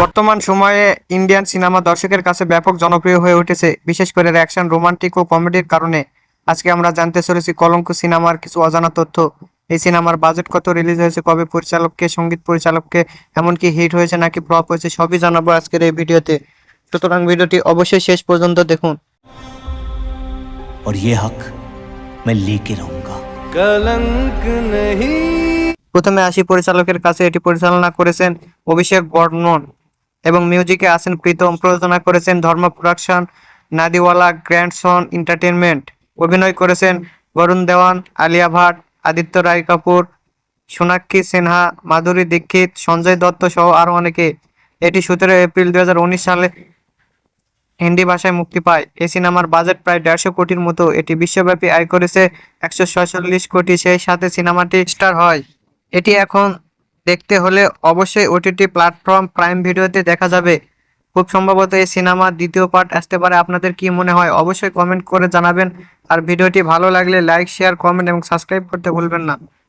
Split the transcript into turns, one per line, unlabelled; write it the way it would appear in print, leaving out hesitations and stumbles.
বর্তমান সময়ে Indian cinema দর্শকের কাছে ব্যাপক জনপ্রিয় হয়ে উঠেছে, বিশেষ করে অ্যাকশন, রোমান্টিক ও কমেডির কারণে। আজকে আমরা জানতে চলেছি কলঙ্ক সিনেমার কিছু অজানা তথ্য। এই সিনেমার বাজেট কত, রিলিজ হয়েছে কবে, পরিচালককে, সঙ্গীত পরিচালককে, এমনকি হিট হয়েছে নাকি ফ্লপ হয়েছে, সবই জানাবো আজকের এই ভিডিওতে। সুতরাং ভিডিওটি অবশ্যই শেষ পর্যন্ত দেখুন।
और ये हक मैं लेके रहूंगा।
कलंक नहीं।
প্রথমে আসি পরিচালকের কাছে। এটি পরিচালনা করেছেন অভিষেক বর্মন এবং মিউজিকে আছেন প্রীতম। প্রযোজনা করেছেন ধর্ম প্রোডাকশন, নাদিওয়ালা গ্র্যান্ডসন এন্টারটেনমেন্ট। অভিনয় করেছেন বরুণ দেওয়ান, আলিয়া ভাট, আদিত্য রায় কাপুর, সোনাক্ষী সিনহা, মাধুরী দীক্ষিত, সঞ্জয় দত্ত সহ আরো অনেকে। এটি 17 এপ্রিল 2019 সালে হিন্দি ভাষায় মুক্তি পায়। এই সিনেমার বাজেট প্রায় 150 কোটির মতো। এটি বিশ্বব্যাপী আয় করেছে 146 কোটি। সেই সাথে সিনেমাটি স্টার হয়। এটি এখন দেখতে হলে অবশ্যই ওটিটি প্ল্যাটফর্ম প্রাইম ভিডিওতে দেখা যাবে। খুব সম্ভবত এই সিনেমার দ্বিতীয় পার্ট আসতে পারে। আপনাদের কি মনে হয় অবশ্যই কমেন্ট করে জানাবেন। আর ভিডিওটি ভালো লাগলে লাইক, শেয়ার, কমেন্ট এবং সাবস্ক্রাইব করতে ভুলবেন না।